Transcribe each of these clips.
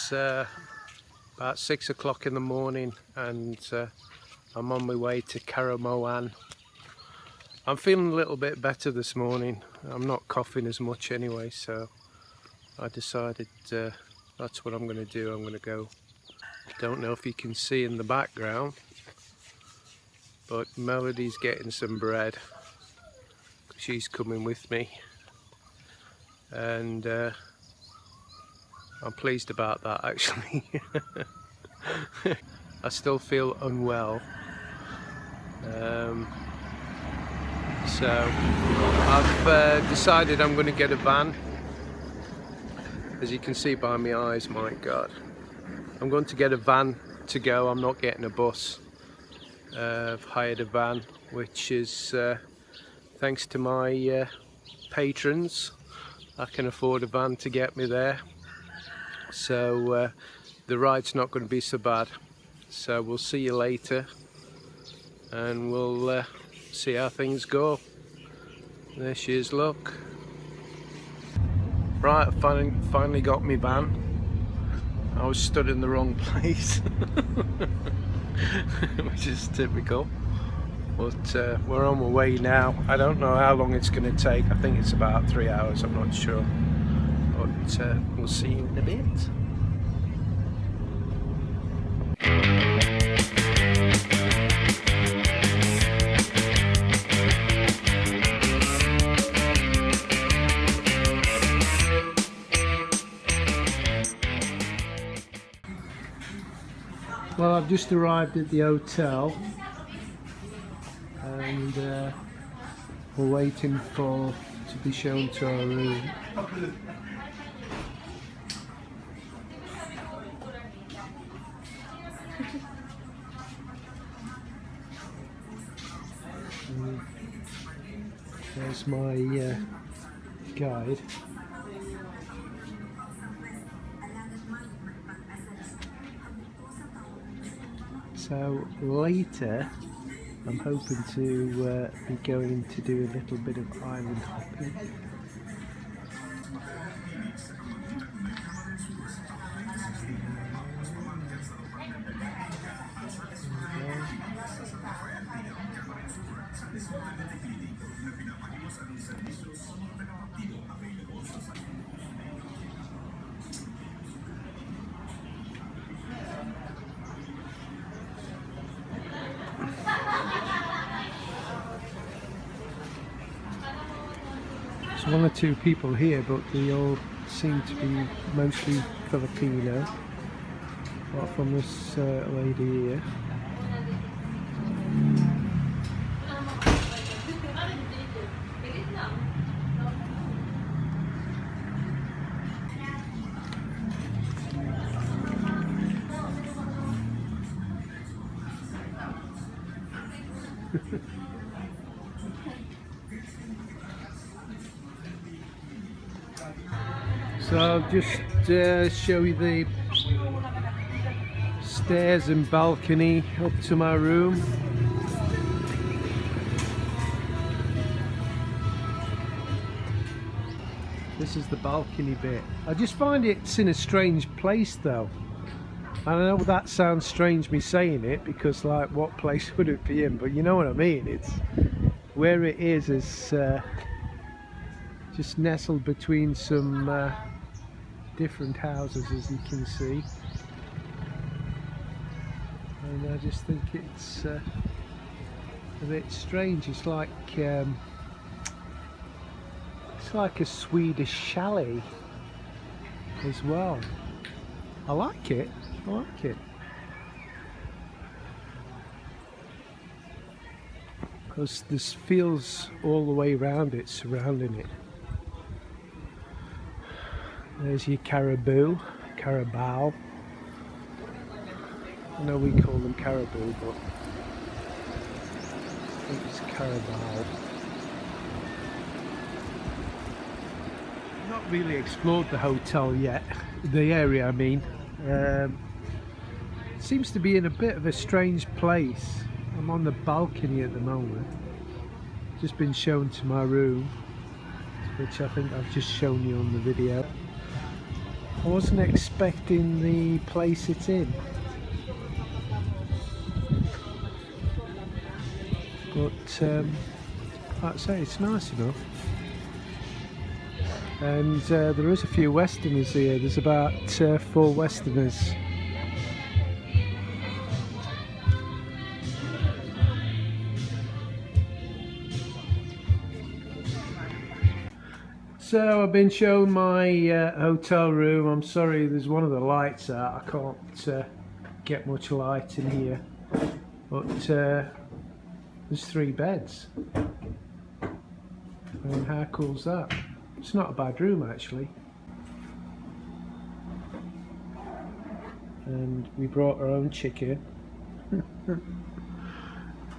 It's about 6 o'clock in the morning and I'm on my way to Caramoan. I'm feeling a little bit better this morning. I'm not coughing as much anyway, so I decided that's what I'm going to do. I'm going to go. Don't know if you can see in the background, but Melody's getting some bread. She's coming with me, and I'm pleased about that actually. I still feel unwell, so I've decided I'm going to get a van. As you can see by my eyes, my God, I'm going to get a van to go. I'm not getting a bus. I've hired a van, which is thanks to my patrons. I can afford a van to get me there, so the ride's not going to be so bad. So we'll see you later, and we'll see how things go. There she is, look. Right, I finally got me van. I was stood in the wrong place, which is typical. But we're on our way now. I don't know how long it's going to take. I think it's about 3 hours, I'm not sure. But we'll see you in a bit. Well, I've just arrived at the hotel and we're waiting to be shown to our room. There's my guide. So later I'm hoping to be going to do a little bit of island hopping. There's one or two people here, but they all seem to be mostly Filipino, apart from this lady here. So I'll just show you the stairs and balcony up to my room. This is the balcony bit. I just find it's in a strange place though. I know that sounds strange me saying it, because like what place would it be in, but you know what I mean. It's where it is just nestled between some different houses, as you can see, and I just think it's a bit strange. It's like a Swedish chalet as well. I like it. I like it because this feels all the way around it, surrounding it. There's your carabao. I know we call them caribou, but I think it's carabao. Not really explored the hotel yet, the area I mean. Seems to be in a bit of a strange place. I'm on the balcony at the moment. Just been shown to my room, which I think I've just shown you on the video. I wasn't expecting the place it's in, but like I say, it's nice enough. And there is a few Westerners here. There's about 4 Westerners. So I've been shown my hotel room. I'm sorry, there's one of the lights out. I can't get much light in here, but there's 3 beds. I mean, how cool's that? It's not a bad room actually. And we brought our own chicken.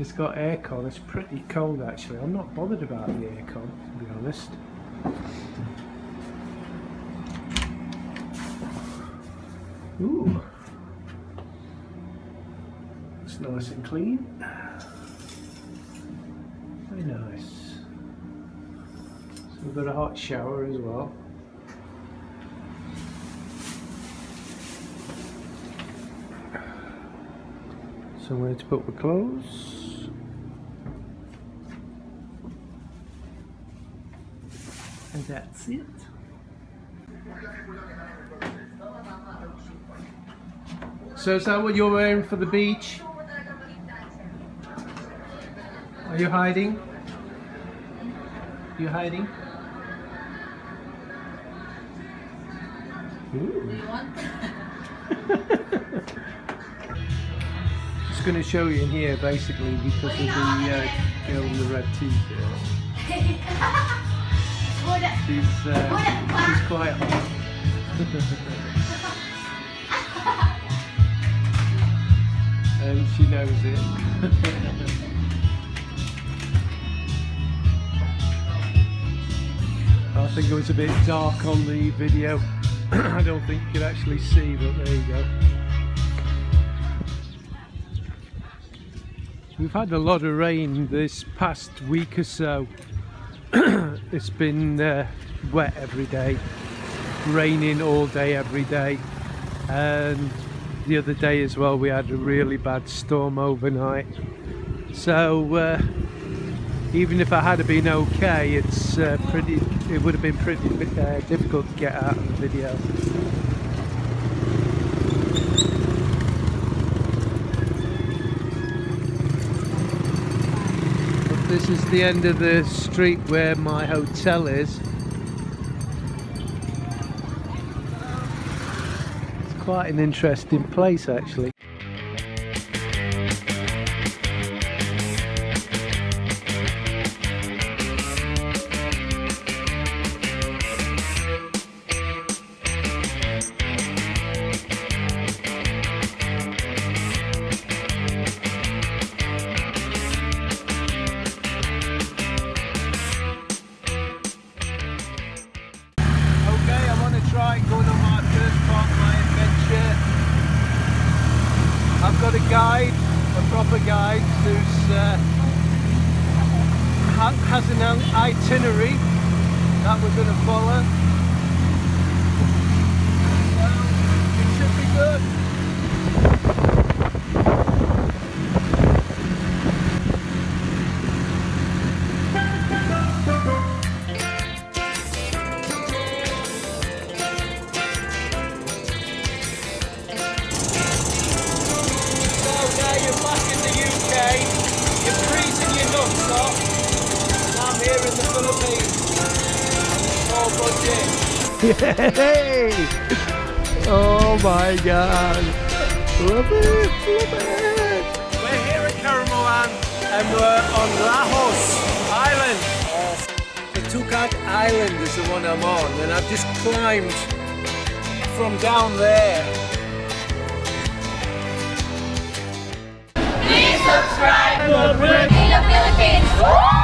It's got aircon. It's pretty cold actually. I'm not bothered about the aircon, to be honest. Ooh, it's nice and clean. Very nice. So we've got a hot shower as well. Somewhere to put my clothes. And that's it. So is that what you're wearing for the beach? Are you hiding? You hiding? Ooh. Just going to show you in here basically because of the girl in the red t-shirt. She's quite hot. And she knows it. I think it was a bit dark on the video. I don't think you could actually see, but there you go. We've had a lot of rain this past week or so. It's been wet every day, raining all day every day, and the other day as well we had a really bad storm overnight. So even if I had been okay, it would have been pretty difficult to get out of the video. But this is the end of the street where my hotel is. It's quite an interesting place actually. Going on my first part of my adventure. I've got a guide, a proper guide, who's has an itinerary that we're going to follow. So it should be good. You're freezing your nuts off, and I'm here in the Philippines. All budget. Yay! Oh my god. Love it, love it. We're here at Caramoan and we're on Lahos Island. The Tukak Island is the one I'm on, and I've just climbed from down there. Subscribe to Brit in the Philippines.